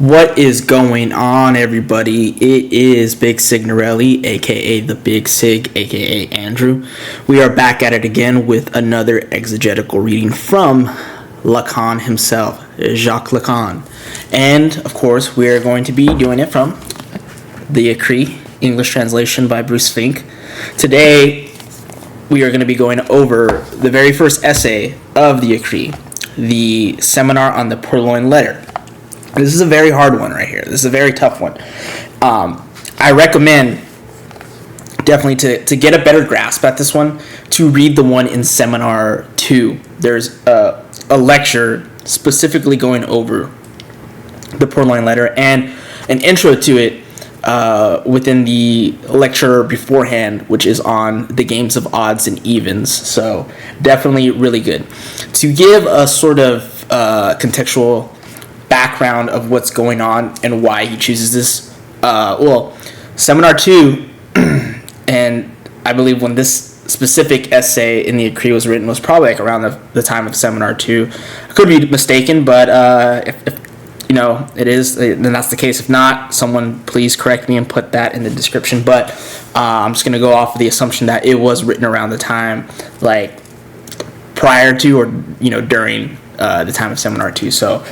What is going on, everybody? It is Big Signorelli, aka the Big Sig, aka Andrew. We are back at it again with another exegetical reading from Lacan himself, Jacques Lacan. And, of course, we are going to be doing it from the Écrit, English translation by Bruce Fink. Today, we are going to be going over the very first essay of the Écrit, the seminar on the Purloined Letter. This is a very hard one right here. This is a very tough one. I recommend definitely to get a better grasp at this one, to read the one in Seminar 2. There's a lecture specifically going over the Purloined Letter and an intro to it within the lecture beforehand, which is on the games of odds and evens. So definitely really good. To give a sort of contextual background of what's going on and why he chooses this. Seminar 2, and I believe when this specific essay in the Écrit was written was probably like around the time of Seminar 2. I could be mistaken, but if it is, then that's the case. If not, someone please correct me and put that in the description. But I'm just going to go off of the assumption that it was written around the time, like prior to or during the time of Seminar 2. So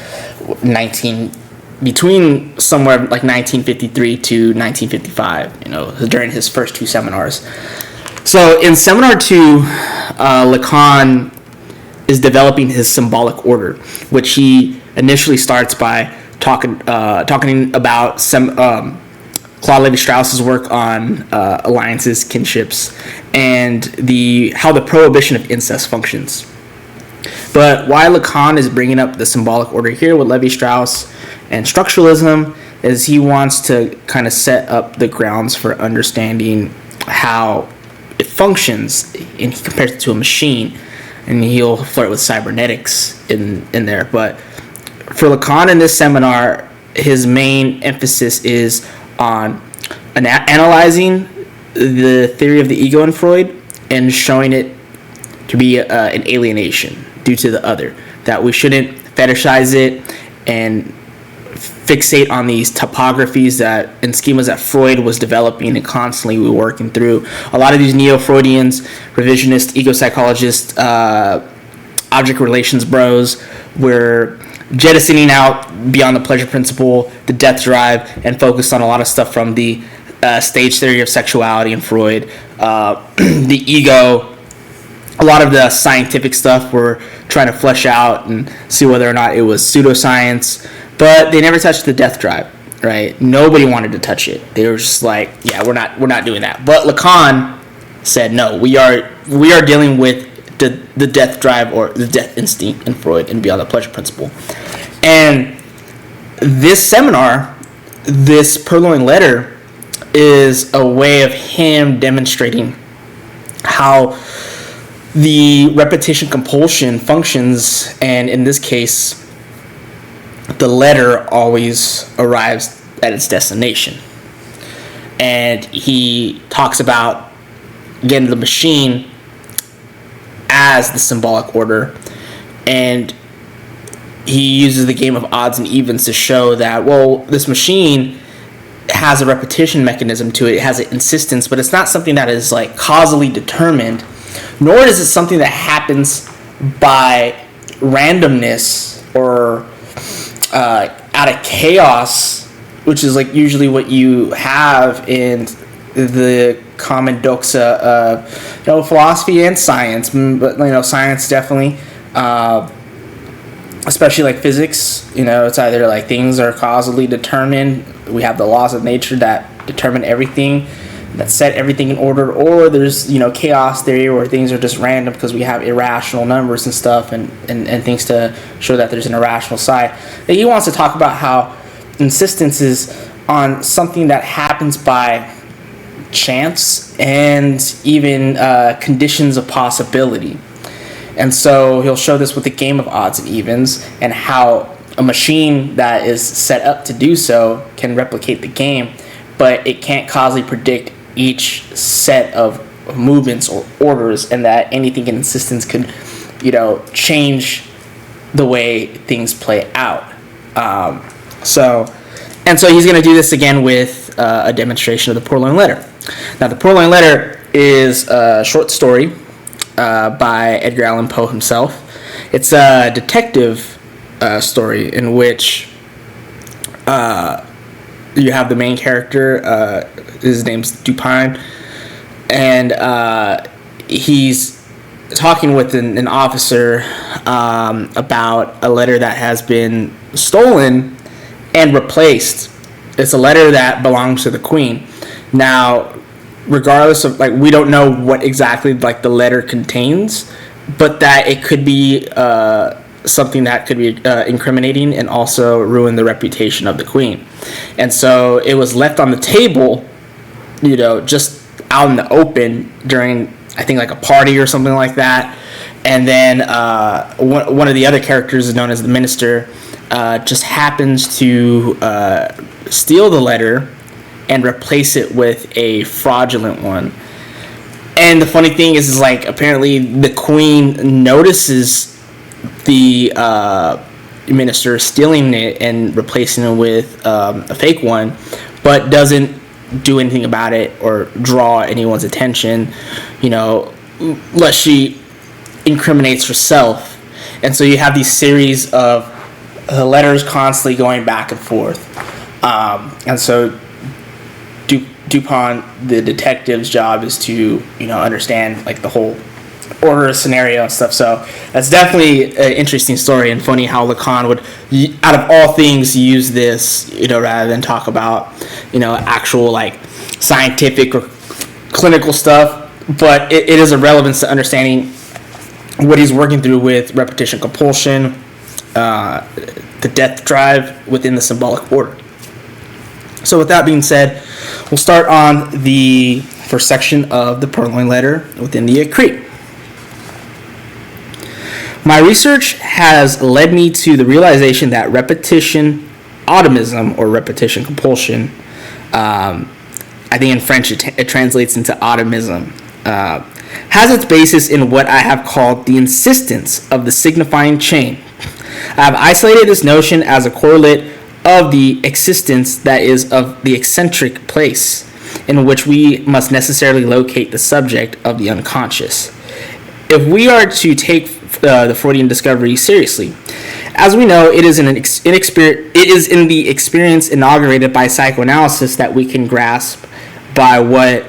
between somewhere like 1953 to 1955, during his first two seminars. So in Seminar 2, Lacan is developing his symbolic order, which he initially starts by talking about Claude Lévi-Strauss's work on alliances, kinships, and how the prohibition of incest functions. But why Lacan is bringing up the symbolic order here with Lévi-Strauss and structuralism is he wants to kind of set up the grounds for understanding how it functions, and he compares it to a machine, and he'll flirt with cybernetics in there. But for Lacan in this seminar, his main emphasis is on analyzing the theory of the ego in Freud and showing it to be an alienation due to the other, that we shouldn't fetishize it and fixate on these topographies and schemas that Freud was developing and constantly working through. A lot of these neo-Freudians, revisionist, ego psychologists, object relations bros were jettisoning out beyond the pleasure principle, the death drive, and focused on a lot of stuff from the stage theory of sexuality in Freud, the ego. A lot of the scientific stuff we're trying to flesh out and see whether or not it was pseudoscience, but they never touched the death drive, right? Nobody wanted to touch it. They were just like, yeah, we're not doing that. But Lacan said, no, we are dealing with the death drive or the death instinct in Freud and beyond the pleasure principle. And this seminar, this Purloined Letter, is a way of him demonstrating how the repetition compulsion functions, and in this case, the letter always arrives at its destination. And he talks about, again, the machine as the symbolic order, and he uses the game of odds and evens to show that, well, this machine has a repetition mechanism to it. It has an insistence, but it's not something that is like causally determined, nor is it something that happens by randomness or out of chaos, which is like usually what you have in the common doxa of philosophy and science. But science definitely, especially like physics. It's either like things are causally determined. We have the laws of nature that determine everything, that set everything in order, or there's chaos theory where things are just random because we have irrational numbers and stuff and things to show that there's an irrational side. And he wants to talk about how insistence is on something that happens by chance and even conditions of possibility. And so he'll show this with the game of odds and evens, and how a machine that is set up to do so can replicate the game, but it can't causally predict each set of movements or orders, and that anything in insistence could, change the way things play out. So And so he's going to do this again with a demonstration of the Purloined Letter. Now, the Purloined Letter is a short story by Edgar Allan Poe himself. It's a detective story in which you have the main character, his name's Dupin, and he's talking with an officer about a letter that has been stolen and replaced. It's a letter that belongs to the Queen. Now, regardless of, like, we don't know what exactly, like, the letter contains, but that it could be something that could be incriminating and also ruin the reputation of the Queen. And so it was left on the table, just out in the open during, I think, like a party or something like that. And then one of the other characters, known as the minister, just happens to steal the letter and replace it with a fraudulent one. And the funny thing is like, apparently the Queen notices the minister stealing it and replacing it with a fake one, but doesn't do anything about it or draw anyone's attention, unless she incriminates herself. And so you have these series of letters constantly going back and forth. And so Dupin, the detective's job is to, understand, like, the whole order scenario and stuff. So that's definitely an interesting story, and funny how Lacan would, out of all things, use this, rather than talk about, actual, like, scientific or clinical stuff. But it is a relevance to understanding what he's working through with repetition compulsion, the death drive within the symbolic order. So with that being said, we'll start on the first section of the Purloined Letter within the Écrit. My research has led me to the realization that repetition automism, or repetition compulsion, I think in French it translates into automism, has its basis in what I have called the insistence of the signifying chain. I have isolated this notion as a correlate of the existence that is of the eccentric place, in which we must necessarily locate the subject of the unconscious. If we are to take the Freudian discovery seriously, as we know, it is in the experience inaugurated by psychoanalysis that we can grasp by what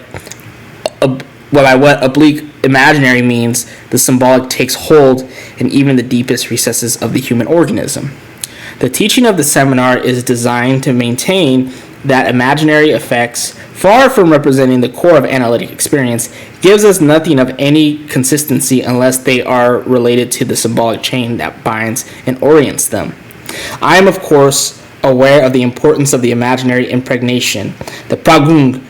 oblique imaginary means the symbolic takes hold in even the deepest recesses of the human organism. The teaching of the seminar is designed to maintain that imaginary effects, far from representing the core of analytic experience, gives us nothing of any consistency unless they are related to the symbolic chain that binds and orients them. I am, of course, aware of the importance of the imaginary impregnation, the Pragung,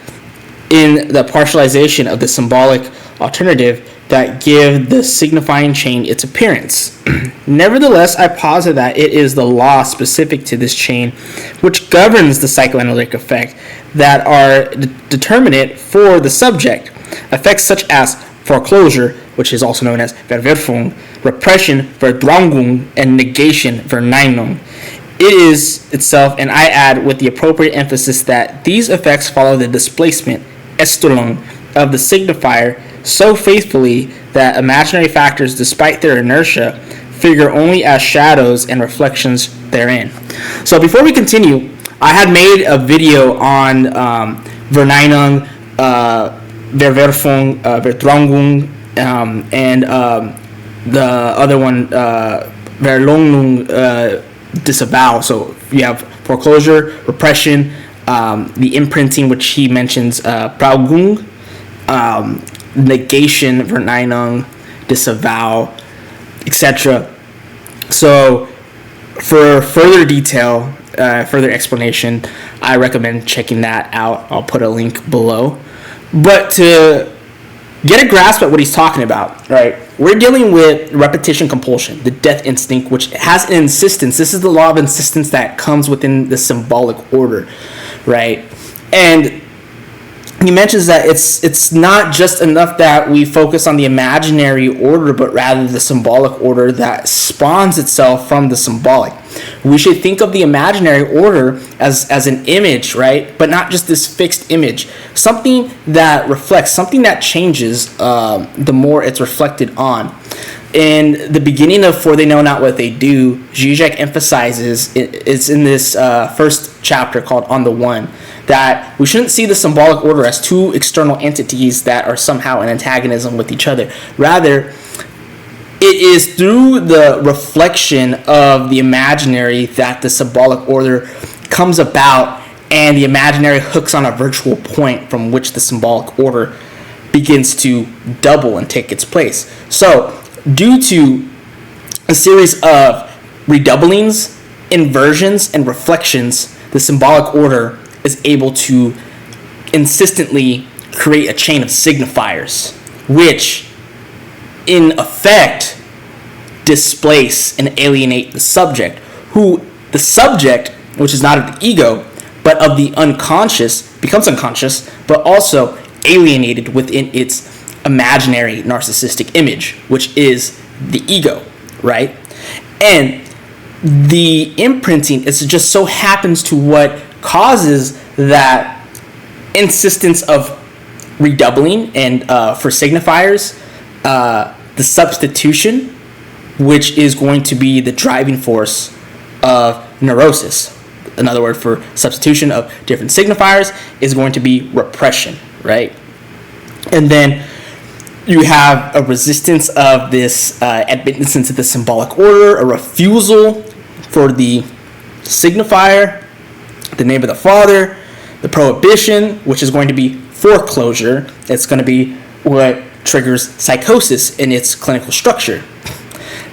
in the partialization of the symbolic alternative that give the signifying chain its appearance. Nevertheless, I posit that it is the law specific to this chain which governs the psychoanalytic effect that are determinate for the subject. Effects such as foreclosure, which is also known as Verwerfung, repression, Verdrängung, and negation, Verneinung. It is itself, and I add with the appropriate emphasis that these effects follow the displacement, Estulung, of the signifier so faithfully that imaginary factors, despite their inertia, figure only as shadows and reflections therein. So before we continue, I had made a video on Verneinung, Verwerfung, Verdrängung, and the other one, Verleumdung, disavow. So you have foreclosure, repression, the imprinting, which he mentions, Pragung, negation, Verneinung, disavow, etc. So for further detail, further explanation, I recommend checking that out. I'll put a link below. But to get a grasp at what he's talking about, right, we're dealing with repetition compulsion, the death instinct, which has an insistence. This is the law of insistence that comes within the symbolic order, right? And he mentions that it's not just enough that we focus on the imaginary order, but rather the symbolic order that spawns itself from the symbolic. We should think of the imaginary order as an image, right? But not just this fixed image. Something that reflects, something that changes the more it's reflected on. In the beginning of For They Know Not What They Do, Zizek emphasizes, it's in this first chapter called On the One, that we shouldn't see the symbolic order as two external entities that are somehow in antagonism with each other. Rather, it is through the reflection of the imaginary that the symbolic order comes about, and the imaginary hooks on a virtual point from which the symbolic order begins to double and take its place. So, due to a series of redoublings, inversions, and reflections, the symbolic order is able to insistently create a chain of signifiers, which, in effect, displace and alienate the subject, who the subject, which is not of the ego, but of the unconscious, becomes unconscious, but also alienated within its imaginary narcissistic image, which is the ego, right? And the imprinting is just so happens to what causes that insistence of redoubling and for signifiers, the substitution, which is going to be the driving force of neurosis. Another word for substitution of different signifiers is going to be repression, right? And then you have a resistance of this admittance into the symbolic order, a refusal for the signifier, the name of the father, the prohibition, which is going to be foreclosure. It's going to be what triggers psychosis in its clinical structure.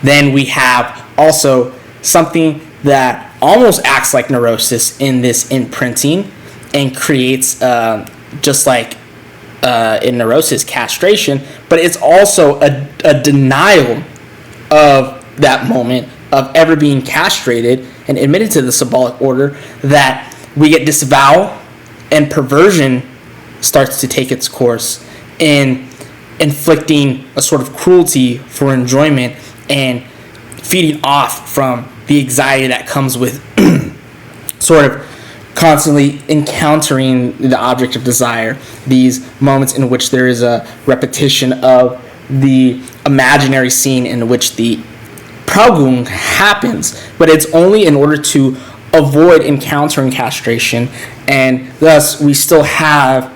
Then we have also something that almost acts like neurosis in this imprinting and creates, just like in neurosis, castration, but it's also a denial of that moment of ever being castrated and admitted to the symbolic order, that we get disavowal and perversion starts to take its course in inflicting a sort of cruelty for enjoyment and feeding off from the anxiety that comes with sort of constantly encountering the object of desire, these moments in which there is a repetition of the imaginary scene in which the Praugung happens, but it's only in order to avoid encountering castration, and thus we still have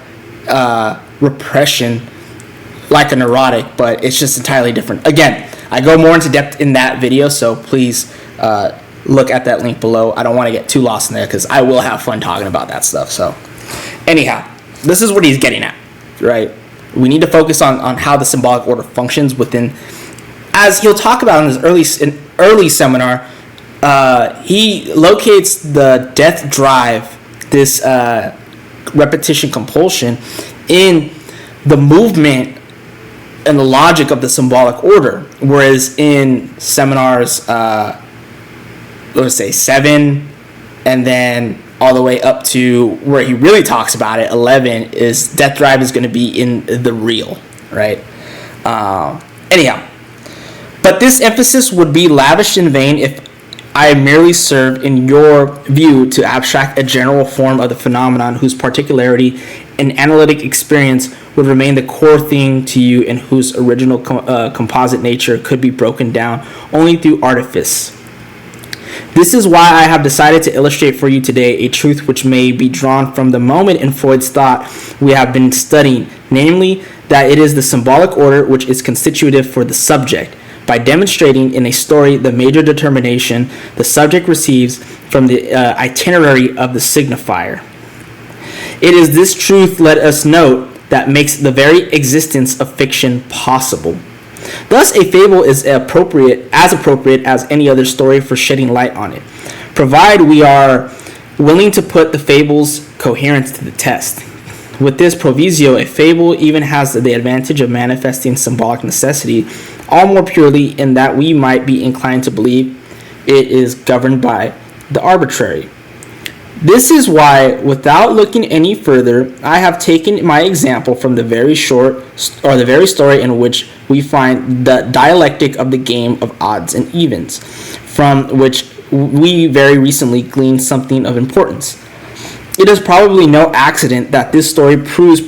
repression like a neurotic, but it's just entirely different. Again, I go more into depth in that video, so please look at that link below. I don't want to get too lost in there because I will have fun talking about that stuff. So anyhow, this is what he's getting at, right? We need to focus on how the symbolic order functions within, as he'll talk about in his early seminar. He locates the death drive, this repetition compulsion, in the movement and the logic of the symbolic order, whereas in seminars, let's say 7, and then all the way up to where he really talks about it, 11, is death drive is going to be in the real, right? Anyhow, but this emphasis would be lavished in vain if I merely served, in your view, to abstract a general form of the phenomenon whose particularity and analytic experience would remain the core thing to you, and whose original composite nature could be broken down only through artifice. This is why I have decided to illustrate for you today a truth which may be drawn from the moment in Freud's thought we have been studying, namely that it is the symbolic order which is constitutive for the subject, by demonstrating in a story the major determination the subject receives from the itinerary of the signifier. It is this truth, let us note, that makes the very existence of fiction possible. Thus, a fable is appropriate as any other story for shedding light on it, provided we are willing to put the fable's coherence to the test. With this proviso, a fable even has the advantage of manifesting symbolic necessity, all more purely in that we might be inclined to believe it is governed by the arbitrary. This is why, without looking any further, I have taken my example from the very story in which we find the dialectic of the game of odds and evens, from which we very recently gleaned something of importance. It is probably no accident that this story proves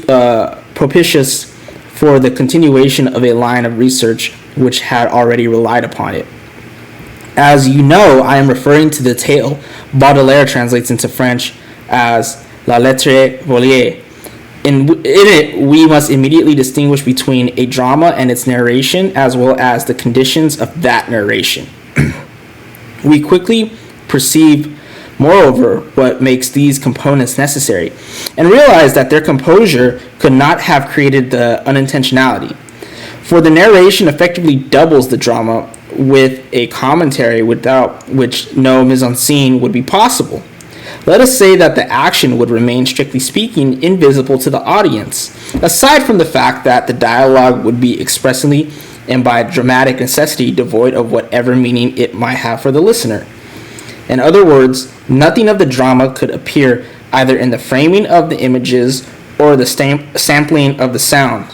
propitious for the continuation of a line of research which had already relied upon it. As you know, I am referring to the tale Baudelaire translates into French as La Lettre Volée. In it, we must immediately distinguish between a drama and its narration, as well as the conditions of that narration. We quickly perceive, moreover, what makes these components necessary, and realize that their composure could not have created the unintentionality. For the narration effectively doubles the drama with a commentary without which no mise-en-scène would be possible. Let us say that the action would remain, strictly speaking, invisible to the audience, aside from the fact that the dialogue would be expressly and by dramatic necessity devoid of whatever meaning it might have for the listener. In other words, nothing of the drama could appear either in the framing of the images or the sampling of the sound,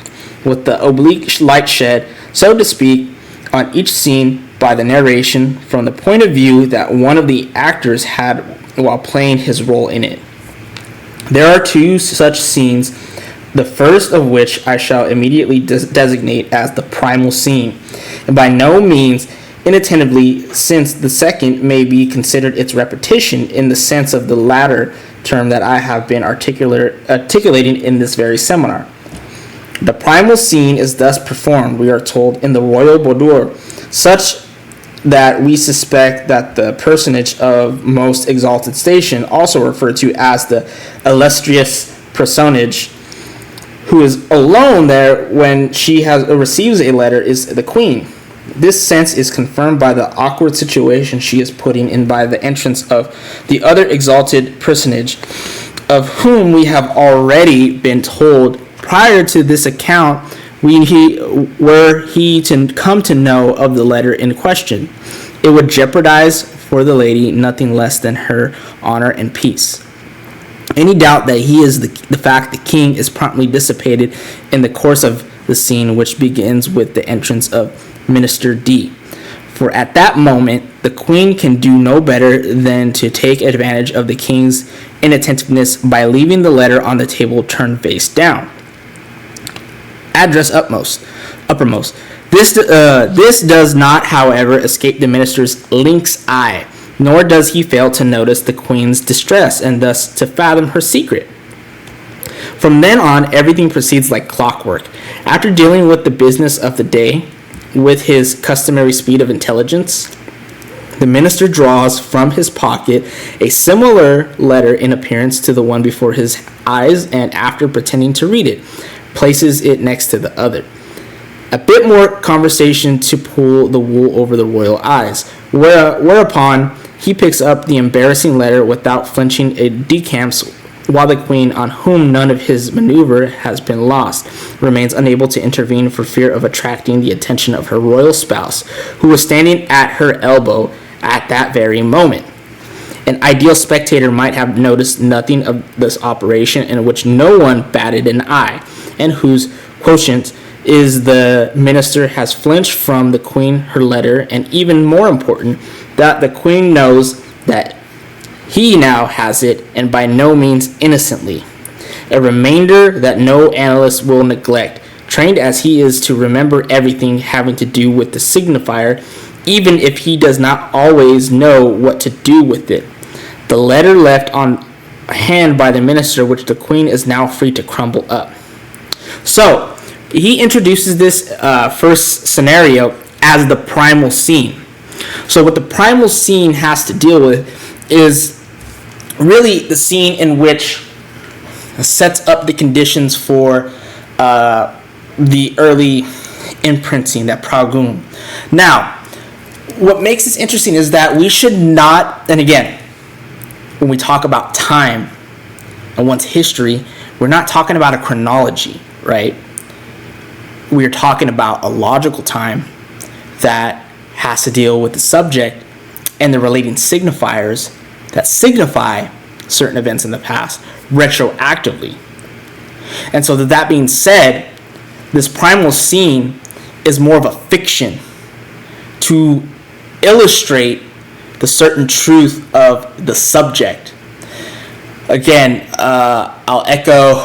with the oblique light shed, so to speak, on each scene by the narration from the point of view that one of the actors had while playing his role in it. There are two such scenes, the first of which I shall immediately designate as the primal scene, and by no means inattentively, since the second may be considered its repetition in the sense of the latter term that I have been articulating in this very seminar. The primal scene is thus performed, we are told, in the royal boudoir, such that we suspect that the personage of most exalted station, also referred to as the illustrious personage, who is alone there when she receives a letter, is the queen. This sense is confirmed by the awkward situation she is putting in by the entrance of the other exalted personage, of whom we have already been told prior to this account were he to come to know of the letter in question, it would jeopardize for the lady nothing less than her honor and peace. Any doubt that he is the fact the king is promptly dissipated in the course of the scene, which begins with the entrance of Minister D. For at that moment, the queen can do no better than to take advantage of the king's inattentiveness by leaving the letter on the table turned face down. Address uppermost. This does not, however, escape the minister's lynx eye, nor does he fail to notice the queen's distress and thus to fathom her secret. From then on, everything proceeds like clockwork. After dealing with the business of the day with his customary speed of intelligence, the minister draws from his pocket a similar letter in appearance to the one before his eyes, and after pretending to read it, places it next to the other. A bit more conversation to pull the wool over the royal eyes, whereupon he picks up the embarrassing letter without flinching and decamps, while the queen, on whom none of his maneuver has been lost, remains unable to intervene for fear of attracting the attention of her royal spouse, who was standing at her elbow at that very moment. An ideal spectator might have noticed nothing of this operation, in which no one batted an eye, and whose quotient is the minister has flinched from the queen her letter, and even more important, that the queen knows that he now has it, and by no means innocently. A remainder that no analyst will neglect, trained as he is to remember everything having to do with the signifier, even if he does not always know what to do with it. The letter left on hand by the minister, which the queen is now free to crumble up. So, he introduces this first scenario as the primal scene. So what the primal scene has to deal with is really the scene in which sets up the conditions for the early imprinting, that progum. Now, what makes this interesting is that we should not, and again, when we talk about time and one's history, we're not talking about a chronology, right? We're talking about a logical time that has to deal with the subject and the relating signifiers that signify certain events in the past retroactively. And so that being said, this primal scene is more of a fiction to illustrate the certain truth of the subject. Again, I'll echo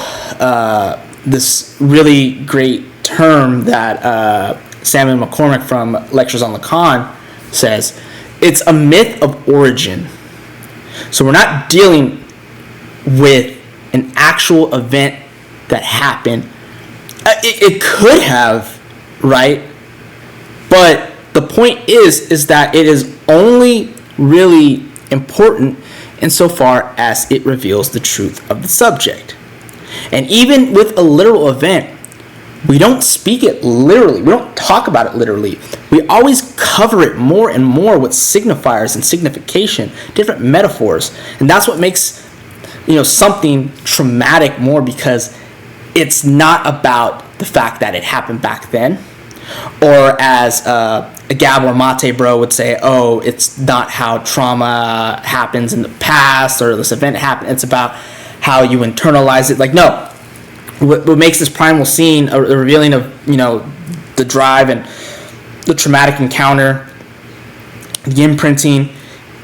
this really great term that Samuel McCormick from Lectures on Lacan says. It's a myth of origin. So we're not dealing with an actual event that happened. It could have, right? But the point is that it is only really important insofar as it reveals the truth of the subject. And even with a literal event, we don't speak it literally. We don't talk about it literally. We always cover it more and more with signifiers and signification, different metaphors. And that's what makes, something traumatic more, because it's not about the fact that it happened back then. Or as a Gabor Mate bro would say, oh, it's not how trauma happens in the past or this event happened. It's about how you internalize it. Like, no. What makes this primal scene a revealing of, the drive and the traumatic encounter, the imprinting,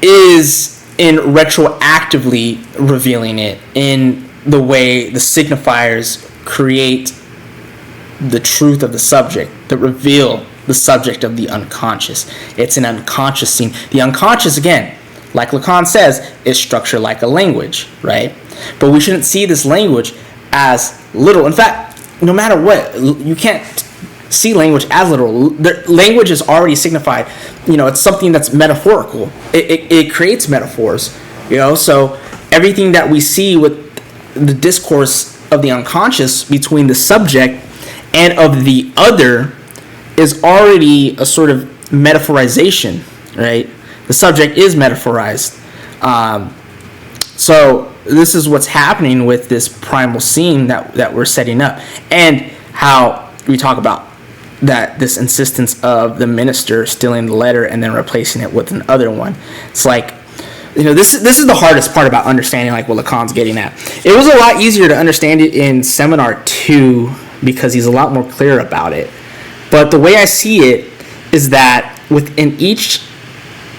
is in retroactively revealing it in the way the signifiers create the truth of the subject, that reveal the subject of the unconscious. It's an unconscious scene. The unconscious, again, like Lacan says, is structured like a language, right? But we shouldn't see this language as literal. In fact, no matter what, you can't see language as literal. The language is already signified. It's something that's metaphorical. It creates metaphors. So everything that we see with the discourse of the unconscious between the subject and of the other is already a sort of metaphorization, right? The subject is metaphorized. So this is what's happening with this primal scene that we're setting up, and how we talk about that, this insistence of the minister stealing the letter and then replacing it with another one. It's like, this is the hardest part about understanding like what Lacan's getting at. It was a lot easier to understand it in Seminar 2 because he's a lot more clear about it. But the way I see it is that within each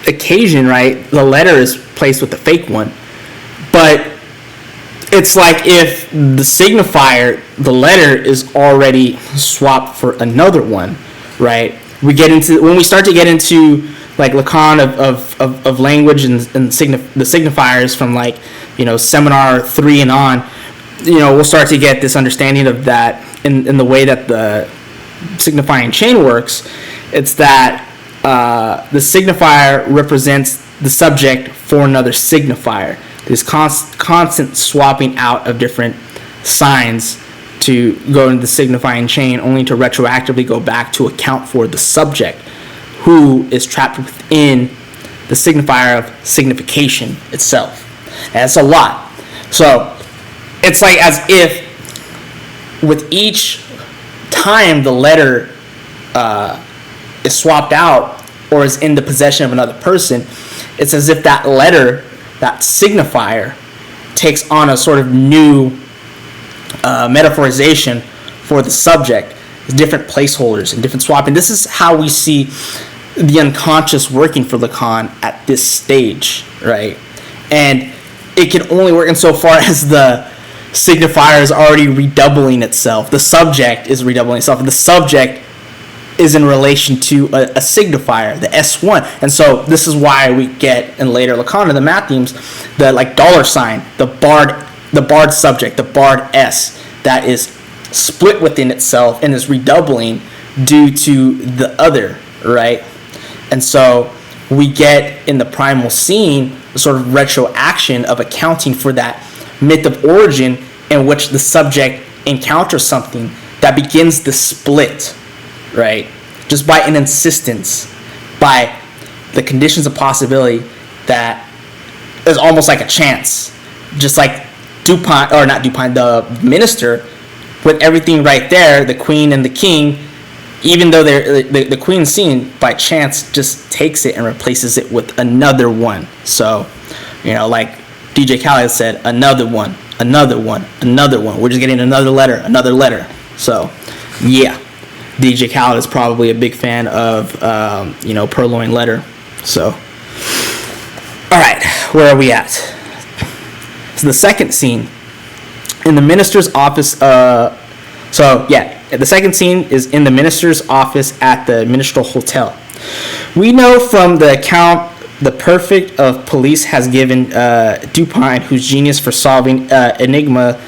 occasion, right, the letter is placed with the fake one. But it's like if the signifier, the letter, is already swapped for another one, right? When we start to get into like Lacan of language and the signifiers from like, Seminar 3 and on, we'll start to get this understanding of that in the way that the signifying chain works. It's that the signifier represents the subject for another signifier. This constant swapping out of different signs to go into the signifying chain, only to retroactively go back to account for the subject, who is trapped within the signifier of signification itself. And it's a lot. So it's like as if with each time the letter is swapped out or is in the possession of another person, it's as if that letter, that signifier, takes on a sort of new metaphorization for the subject. There's different placeholders and different swapping. This is how we see the unconscious working for Lacan at this stage, right? And it can only work insofar as the signifier is already redoubling itself. The subject is redoubling itself. And the subject is in relation to a signifier, the S1. And so this is why we get in later Lacan in the math themes, the like dollar sign, the barred subject, the barred S, that is split within itself and is redoubling due to the other, right? And so we get in the primal scene a sort of retroaction of accounting for that myth of origin in which the subject encounters something that begins the split, right? Just by an insistence, by the conditions of possibility that is almost like a chance. Just like Dupont, or not Dupont, the minister, with everything right there, the queen and the king, even though the queen's seen, by chance just takes it and replaces it with another one. So, like DJ Khaled said, another one, another one, another one. We're just getting another letter, another letter. So, yeah, DJ Khaled is probably a big fan of, Purloined Letter. So, all right, where are we at? So the second scene in the minister's office. The second scene is in the minister's office at the ministerial hotel. We know from the account the prefect of police has given Dupin, whose genius for solving enigma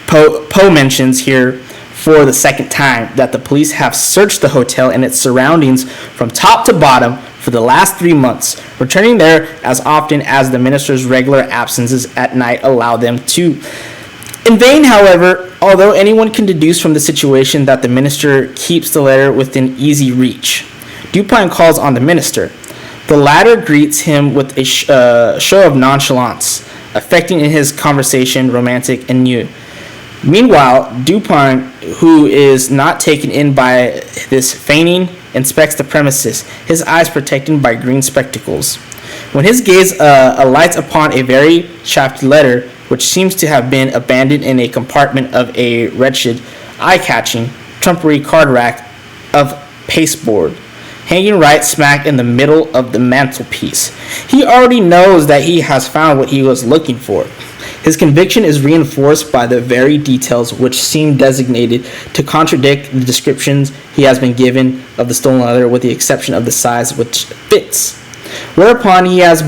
Poe mentions here for the second time, that the police have searched the hotel and its surroundings from top to bottom for the last 3 months, returning there as often as the minister's regular absences at night allow them to. In vain, however, although anyone can deduce from the situation that the minister keeps the letter within easy reach. Dupin calls on the minister. The latter greets him with a show of nonchalance, affecting in his conversation romantic and new. Meanwhile, Dupin, who is not taken in by this feigning, inspects the premises, his eyes protected by green spectacles. When his gaze alights upon a very shafted letter, which seems to have been abandoned in a compartment of a wretched, eye-catching, trumpery card rack of pasteboard, hanging right smack in the middle of the mantelpiece, he already knows that he has found what he was looking for. His conviction is reinforced by the very details which seem designated to contradict the descriptions he has been given of the stolen letter, with the exception of the size which fits. Whereupon he has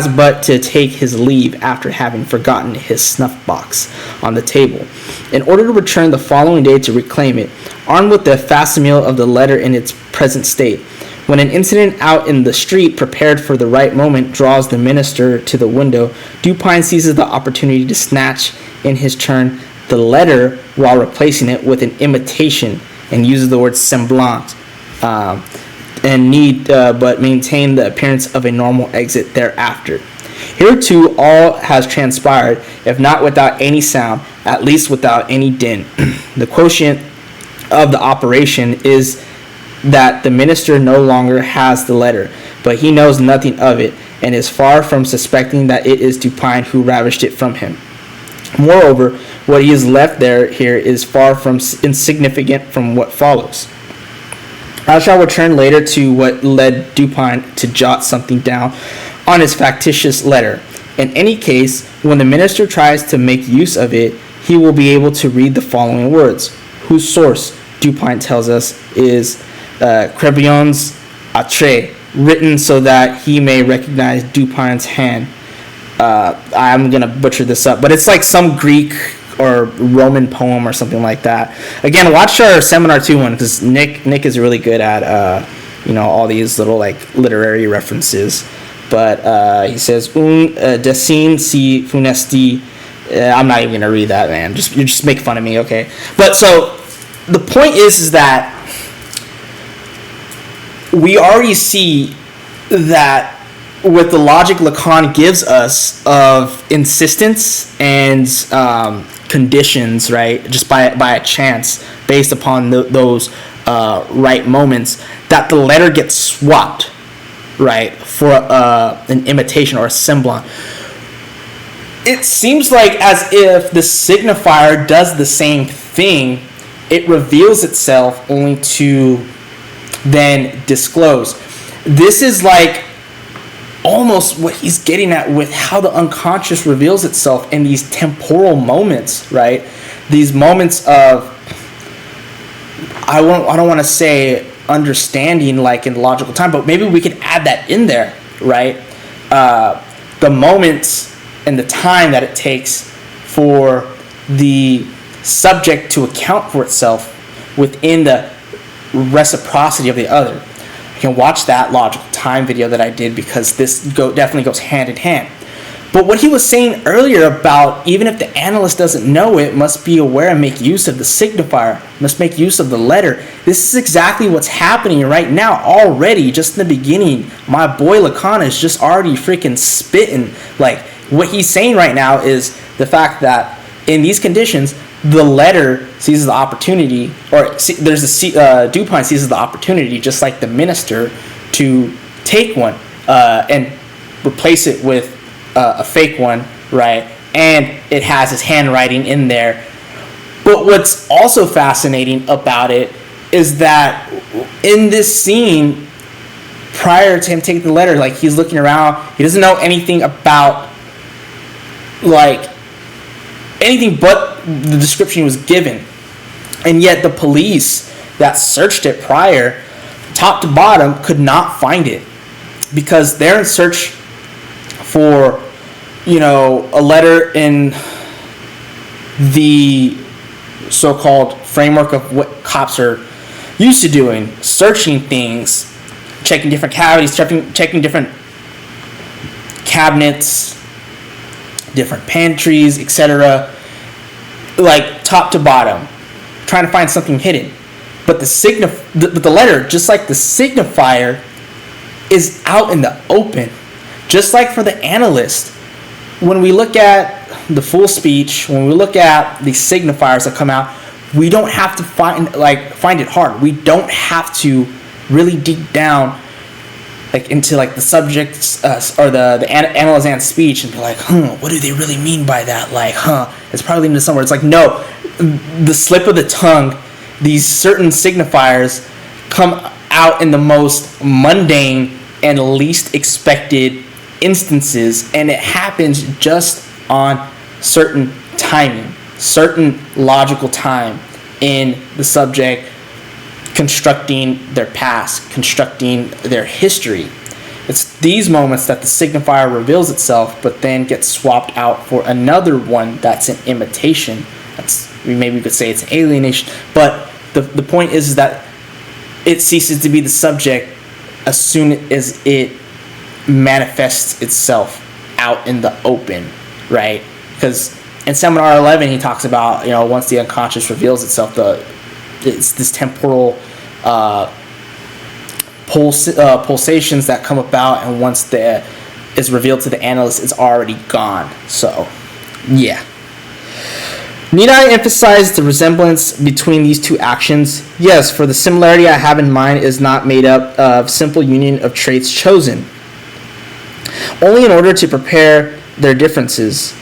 but to take his leave after having forgotten his snuff box on the table, in order to return the following day to reclaim it, armed with the facsimile of the letter in its present state. When an incident out in the street, prepared for the right moment, draws the minister to the window, Dupin seizes the opportunity to snatch in his turn the letter while replacing it with an imitation, and uses the word semblant, and but maintain the appearance of a normal exit thereafter. Here too all has transpired, if not without any sound, at least without any din. The quotient of the operation is that the minister no longer has the letter, but he knows nothing of it, and is far from suspecting that it is Dupin who ravished it from him. Moreover, what he has left here is far from insignificant from what follows. I shall return later to what led Dupin to jot something down on his factitious letter. In any case, when the minister tries to make use of it, he will be able to read the following words, whose source, Dupin tells us, is Crébillon's Attrait, written so that he may recognize Dupin's hand. I'm going to butcher this up, but it's like some Greek or Roman poem or something like that. Again, watch our Seminar 2 one, because Nick is really good at all these little like literary references. But he says un dessin si funesti. I'm not even gonna read that, man. You just make fun of me, okay? But so the point is that we already see that with the logic Lacan gives us of insistence and conditions, right, just by a chance, based upon those right moments, that the letter gets swapped, right, for an imitation or a semblant. It seems like as if the signifier does the same thing. It reveals itself only to then disclose. This is like almost what he's getting at with how the unconscious reveals itself in these temporal moments, right? These moments of, I don't want to say understanding like in logical time, but maybe we could add that in there, right? The moments and the time that it takes for the subject to account for itself within the reciprocity of the other. You can watch that logical time video that I did, because this definitely goes hand in hand. But what he was saying earlier about even if the analyst doesn't know it, must be aware and make use of the signifier, must make use of the letter. This is exactly what's happening right now already, just in the beginning. My boy Lacan is just already freaking spitting. Like, what he's saying right now is the fact that in these conditions, the letter seizes the opportunity, or Dupin seizes the opportunity, just like the minister, to take one and replace it with a fake one, right? And it has his handwriting in there. But what's also fascinating about it is that in this scene, prior to him taking the letter, like, he's looking around, he doesn't know anything about, like, anything but the description he was given. And yet the police that searched it prior, top to bottom, could not find it, because they're in search for, you know, a letter in the so-called framework of what cops are used to doing, searching things, checking different cavities, checking different cabinets, different pantries, etc., like top to bottom, trying to find something hidden. But the letter, just like the signifier, is out in the open. Just like for the analyst, when we look at the full speech, when we look at the signifiers that come out, we don't have to find it hard. We don't have to really dig down, like, into, like, the subject's or the analysand's speech and be like, what do they really mean by that? Like, it's probably leading to somewhere. It's like, no, the slip of the tongue, these certain signifiers come out in the most mundane and least expected instances, and it happens just on certain timing, certain logical time in the subject constructing their past, constructing their history. It's these moments that the signifier reveals itself, but then gets swapped out for another one that's an imitation. Maybe we could say it's an alienation, but the point is that it ceases to be the subject as soon as it manifests itself out in the open, right? Because in Seminar 11, he talks about, you know, once the unconscious reveals itself, it's this temporal pulsations that come about, and once it's revealed to the analyst, it's already gone. So, yeah. Need I emphasize the resemblance between these two actions? Yes, for the similarity I have in mind is not made up of simple union of traits chosen, only in order to prepare their differences.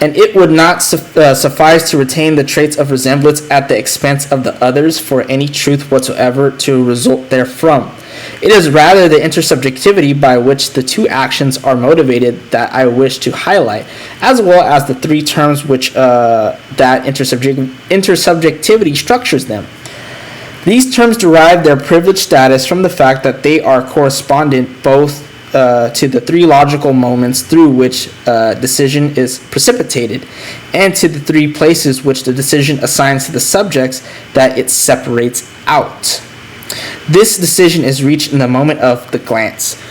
And it would not suffice to retain the traits of resemblance at the expense of the others for any truth whatsoever to result therefrom. It is rather the intersubjectivity by which the two actions are motivated that I wish to highlight, as well as the three terms which that intersubjectivity structures them. These terms derive their privileged status from the fact that they are correspondent both to the three logical moments through which decision is precipitated, and to the three places which the decision assigns to the subjects that it separates out. This decision is reached in the moment of the glance.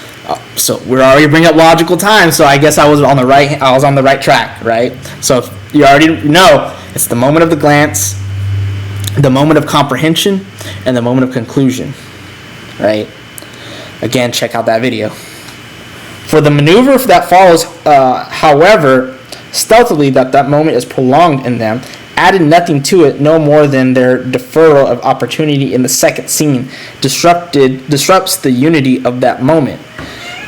So we're already bringing up logical time, so I guess I was on the right track, right? So you already know it's the moment of the glance, the moment of comprehension, and the moment of conclusion, right? Again, check out that video. For the maneuver that follows, however, stealthily that moment is prolonged in them, added nothing to it no more than their deferral of opportunity in the second scene disrupts the unity of that moment.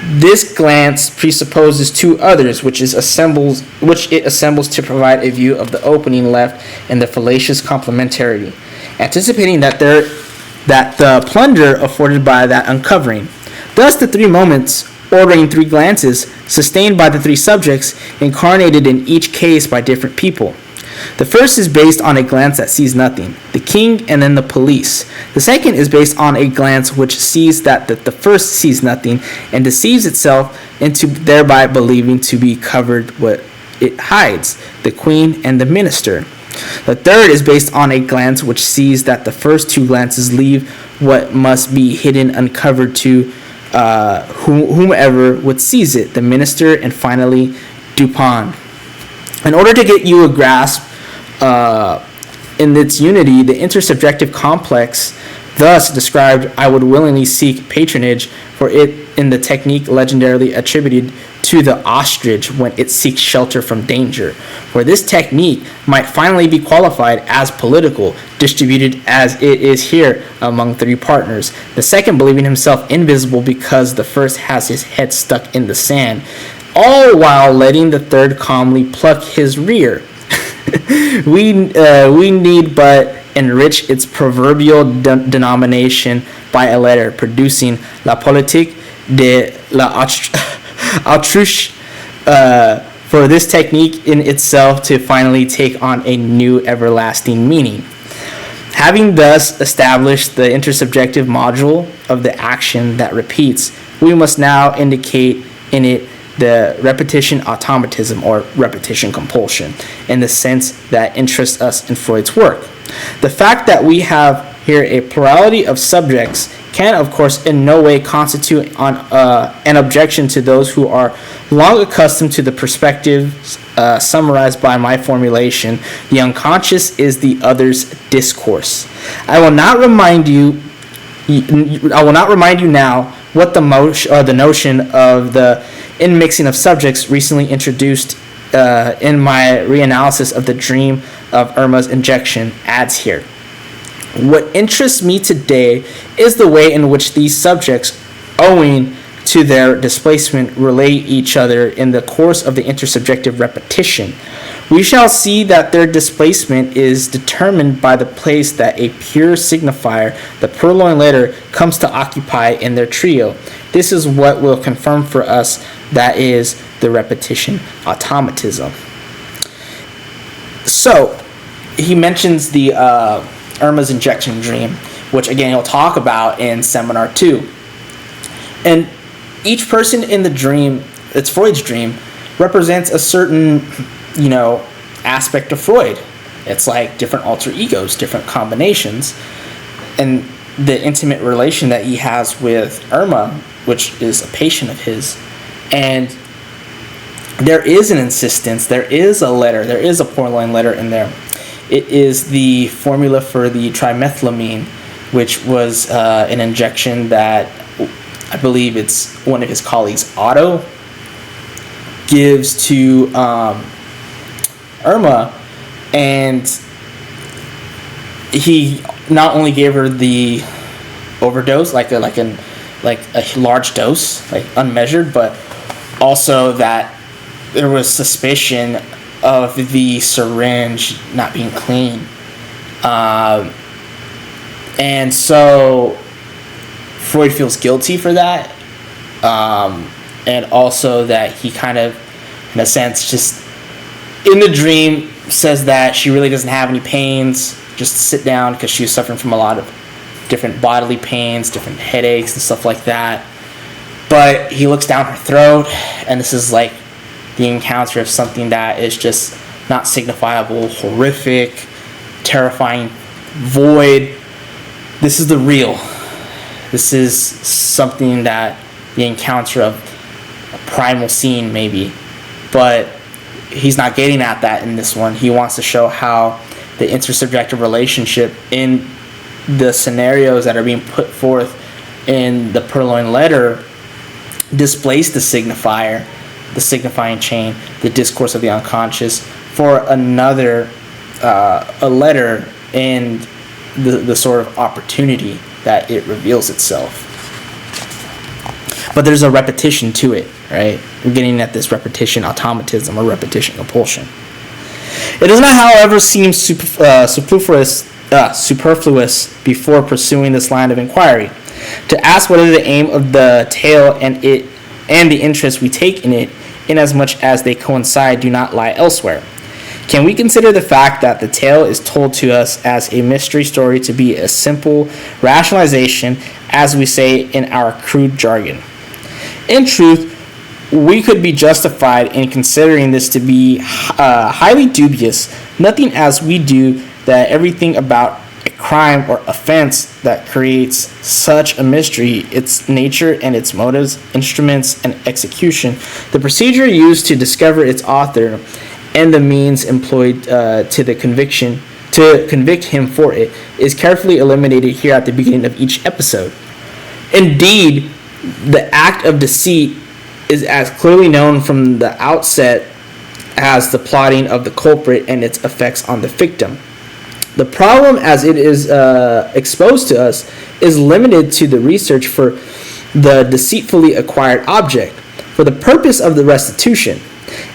This glance presupposes two others, which it assembles to provide a view of the opening left in the fallacious complementarity, anticipating that the plunder afforded by that uncovering. Thus the three moments, ordering three glances, sustained by the three subjects, incarnated in each case by different people. The first is based on a glance that sees nothing, the king and then the police. The second is based on a glance which sees that the first sees nothing and deceives itself into thereby believing to be covered what it hides, the queen and the minister. The third is based on a glance which sees that the first two glances leave what must be hidden uncovered to whomever would seize it, the minister and finally Dupin. In order to get you a grasp in its unity, the intersubjective complex thus described, I would willingly seek patronage for it in the technique legendarily attributed to the ostrich when it seeks shelter from danger, where this technique might finally be qualified as political, distributed as it is here among three partners, the second believing himself invisible because the first has his head stuck in the sand, all while letting the third calmly pluck his rear. We need but enrich its proverbial denomination by a letter, producing la politique de l'autruche, for this technique in itself to finally take on a new everlasting meaning. Having thus established the intersubjective module of the action that repeats, we must now indicate in it the repetition automatism or repetition compulsion in the sense that interests us in Freud's work. The fact that we have here a plurality of subjects can, of course, in no way constitute an objection to those who are long accustomed to the perspectives summarized by my formulation. The unconscious is the other's discourse. I will not remind you now what the notion of the inmixing of subjects recently introduced in my reanalysis of the dream of Irma's injection adds here. What interests me today is the way in which these subjects, owing to their displacement, relate each other in the course of the intersubjective repetition. We shall see that their displacement is determined by the place that a pure signifier, the Purloined Letter, comes to occupy in their trio. This is what will confirm for us that is the repetition automatism. So, he mentions the Irma's injection dream, which again he'll talk about in Seminar 2. And each person in the dream, it's Freud's dream, represents a certain, aspect of Freud. It's like different alter egos, different combinations. And the intimate relation that he has with Irma, which is a patient of his. And there is an insistence, there is a letter, there is a Purloined Letter in there. It is the formula for the trimethylamine, which was an injection that I believe it's one of his colleagues, Otto, gives to Irma, and he not only gave her the overdose, like a large dose, like unmeasured, but also that there was suspicion of the syringe not being clean, and so Freud feels guilty for that, and also that he kind of, in a sense, just in the dream says that she really doesn't have any pains, just sit down, because she was suffering from a lot of different bodily pains, different headaches and stuff like that. But he looks down her throat, and this is like the encounter of something that is just not signifiable, horrific, terrifying, void. This is the real. This is something that the encounter of a primal scene maybe, but he's not getting at that in this one. He wants to show how the intersubjective relationship in the scenarios that are being put forth in the Purloined Letter displace the signifier, the signifying chain, the discourse of the unconscious for another, a letter and the sort of opportunity that it reveals itself. But there's a repetition to it, right? We're getting at this repetition automatism or repetition compulsion. It does not, however, seem superfluous before pursuing this line of inquiry to ask whether the aim of the tale and the interest we take in it, inasmuch as they coincide, do not lie elsewhere. Can we consider the fact that the tale is told to us as a mystery story to be a simple rationalization, as we say in our crude jargon? In truth, we could be justified in considering this to be highly dubious, nothing as we do that everything about a crime or offense that creates such a mystery, its nature and its motives, instruments, and execution, the procedure used to discover its author, and the means employed to convict him for it, is carefully eliminated here at the beginning of each episode. Indeed, the act of deceit is as clearly known from the outset as the plotting of the culprit and its effects on the victim. The problem as it is exposed to us is limited to the research for the deceitfully acquired object for the purpose of the restitution,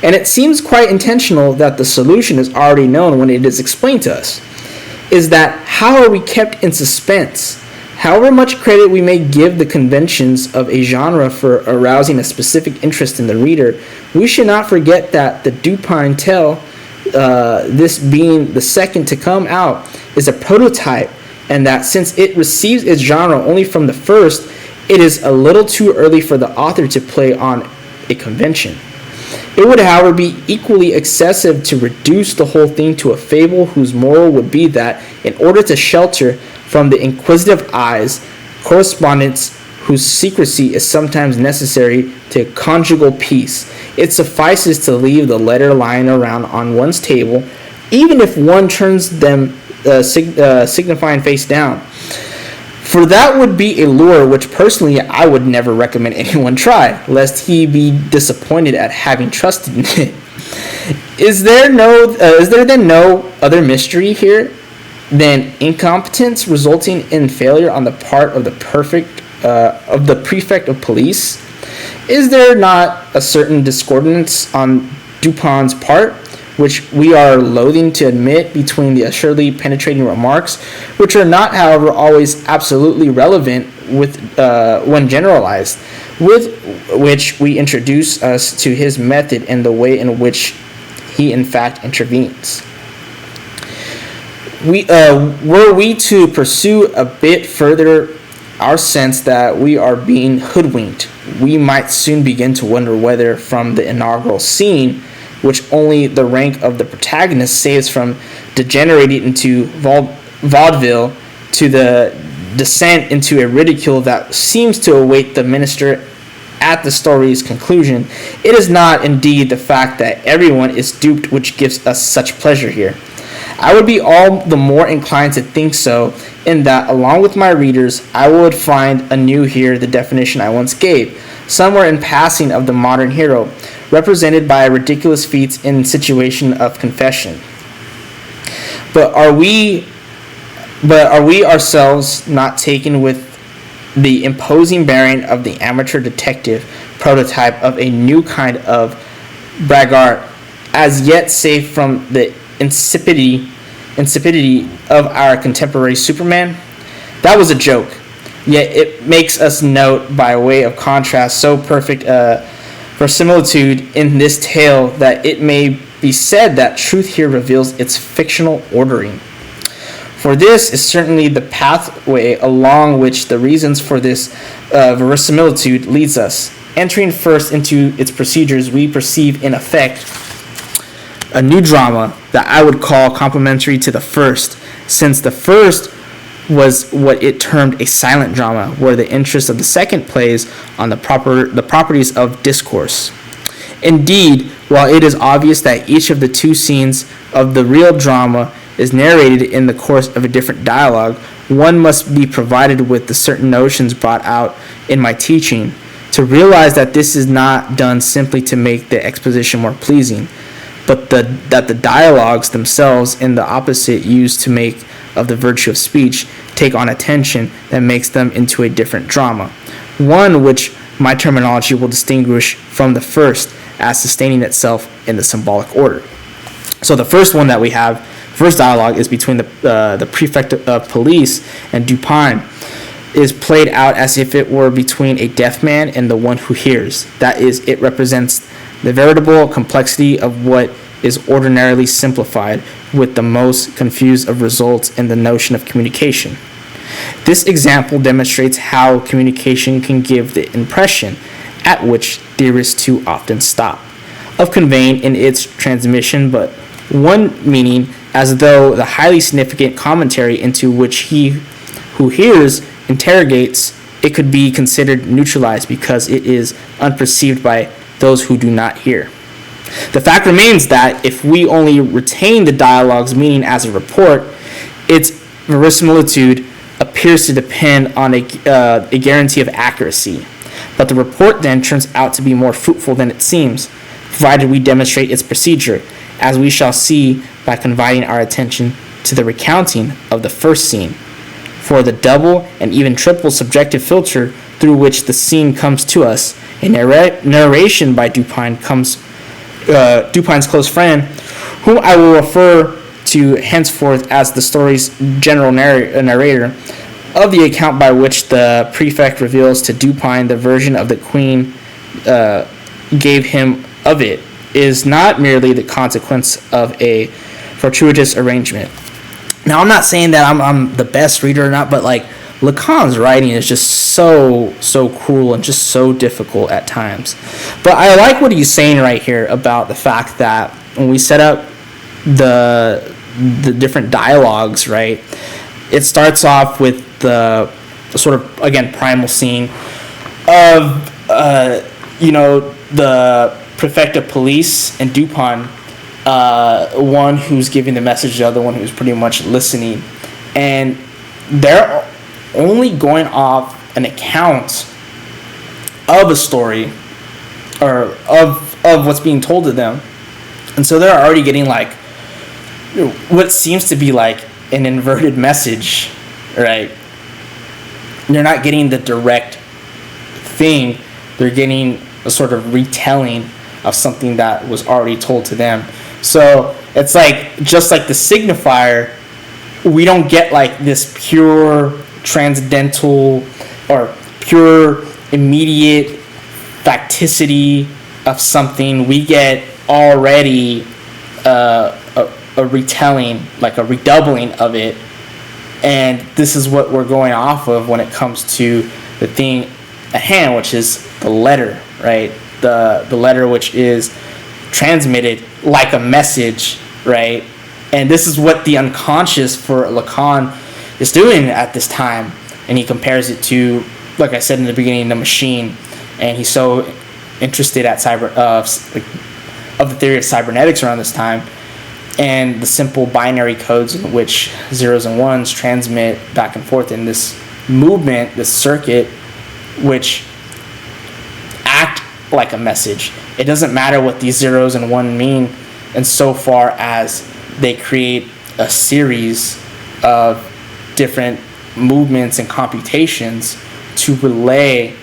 and it seems quite intentional that the solution is already known when it is explained to us. Is that how are we kept in suspense? However much credit we may give the conventions of a genre for arousing a specific interest in the reader, we should not forget that the Dupin tale, this being the second to come out, is a prototype, and that since it receives its genre only from the first, it is a little too early for the author to play on a convention. It would, however, be equally excessive to reduce the whole thing to a fable whose moral would be that, in order to shelter from the inquisitive eyes, correspondence whose secrecy is sometimes necessary to conjugal peace, it suffices to leave the letter lying around on one's table, even if one turns them signifying face down. For that would be a lure which personally I would never recommend anyone try, lest he be disappointed at having trusted in it. Is there then no other mystery here than incompetence resulting in failure on the part of the prefect of police? Is there not a certain discordance on Dupin's part, which we are loathing to admit, between the assuredly penetrating remarks, which are not, however, always absolutely relevant with when generalized, with which we introduce us to his method and the way in which he in fact intervenes? Were we to pursue a bit further our sense that we are being hoodwinked, we might soon begin to wonder whether from the inaugural scene, which only the rank of the protagonist saves from degenerating into vaudeville, to the descent into a ridicule that seems to await the minister at the story's conclusion, it is not indeed the fact that everyone is duped which gives us such pleasure here. I would be all the more inclined to think so, in that, along with my readers, I would find anew here the definition I once gave, somewhere in passing, of the modern hero, represented by ridiculous feats in situation of confession. But are we ourselves not taken with the imposing bearing of the amateur detective prototype of a new kind of braggart, as yet safe from the insipidity of our contemporary Superman? That was a joke, yet it makes us note, by way of contrast, so perfect verisimilitude in this tale that it may be said that truth here reveals its fictional ordering. For this is certainly the pathway along which the reasons for this verisimilitude leads us. Entering first into its procedures, we perceive in effect a new drama that I would call complementary to the first, since the first was what it termed a silent drama, where the interest of the second plays on the properties of discourse. Indeed, while it is obvious that each of the two scenes of the real drama is narrated in the course of a different dialogue, one must be provided with the certain notions brought out in my teaching, to realize that this is not done simply to make the exposition more pleasing, but that the dialogues themselves, in the opposite used to make of the virtue of speech, take on a tension that makes them into a different drama, one which my terminology will distinguish from the first as sustaining itself in the symbolic order. So the first one that we have, first dialogue, is between the prefect of police and Dupin, is played out as if it were between a deaf man and the one who hears. That is, it represents the veritable complexity of what is ordinarily simplified, with the most confused of results in the notion of communication. This example demonstrates how communication can give the impression, at which theorists too often stop, of conveying in its transmission but one meaning, as though the highly significant commentary into which he who hears interrogates it could be considered neutralized because it is unperceived by those who do not hear. The fact remains that if we only retain the dialogue's meaning as a report, its verisimilitude appears to depend on a guarantee of accuracy. But the report then turns out to be more fruitful than it seems, provided we demonstrate its procedure, as we shall see by confiding our attention to the recounting of the first scene. For the double and even triple subjective filter through which the scene comes to us, a narration by Dupine's close friend, whom I will refer to henceforth as the story's general narrator, of the account by which the prefect reveals to Dupine the version of the Queen gave him of it, is not merely the consequence of a fortuitous arrangement. Now, I'm not saying that I'm the best reader or not, but like Lacan's writing is just so cruel and just so difficult at times. But I like what he's saying right here about the fact that when we set up the different dialogues, right, it starts off with the sort of, again, primal scene of the prefect of police and Dupin, one who's giving the message, the other one who's pretty much listening, and they're only going off an account of a story or of what's being told to them, and so they're already getting like what seems to be like an inverted message, right? They're not getting the direct thing, they're getting a sort of retelling of something that was already told to them. So it's like, just like the signifier, we don't get like this pure transcendental or pure immediate facticity of something. We get already a retelling, like a redoubling of it, and this is what we're going off of when it comes to the thing at hand, which is the letter, right? The letter which is transmitted like a message, right? And this is what the unconscious for Lacan is doing at this time, and he compares it to, like I said in the beginning, the machine, and he's so interested at of the theory of cybernetics around this time, and the simple binary codes in which zeros and ones transmit back and forth in this movement, this circuit, which act like a message. It doesn't matter what these zeros and one mean, insofar as they create a series of different movements and computations to relay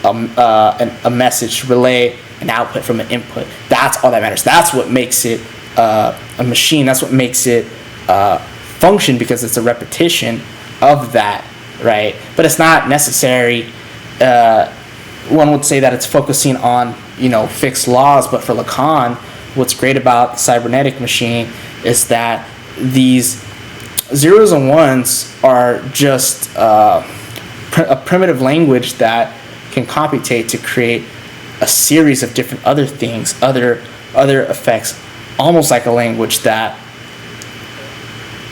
a message, to relay an output from an input. That's all that matters. That's what makes it a machine. That's what makes it function, because it's a repetition of that, right? But it's not necessary. One would say that it's focusing on, fixed laws, but for Lacan, what's great about the cybernetic machine is that these zeros and ones are just a primitive language that can computate to create a series of different other things, other effects, almost like a language that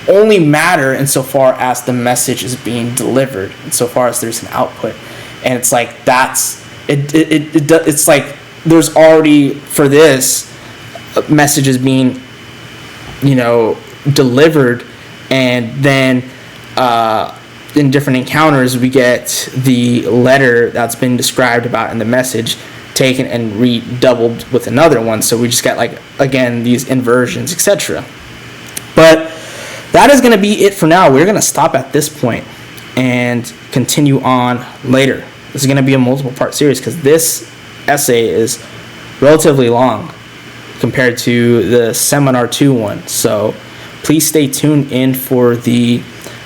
only matter insofar as the message is being delivered, insofar as there's an output. And it's like it's like there's already, for this, messages being delivered, and then in different encounters we get the letter that's been described about in the message taken and redoubled with another one. So we just got, like, again, these inversions, etc. But that is going to be it for now. We're going to stop at this point and continue on later. This is going to be a multiple part series because this essay is relatively long compared to the Seminar 2 one. So please stay tuned in for the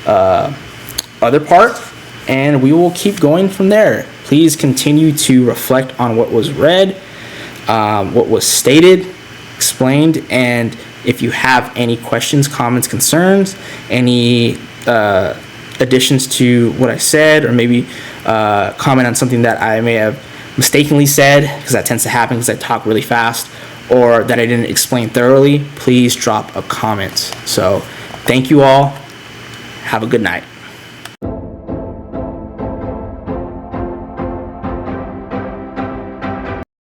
other part, and we will keep going from there. Please continue to reflect on what was read, what was stated, explained, and if you have any questions, comments, concerns, any additions to what I said, or maybe comment on something that I may have mistakenly said, because that tends to happen because I talk really fast, or that I didn't explain thoroughly, please drop a comment. So thank you all. Have a good night.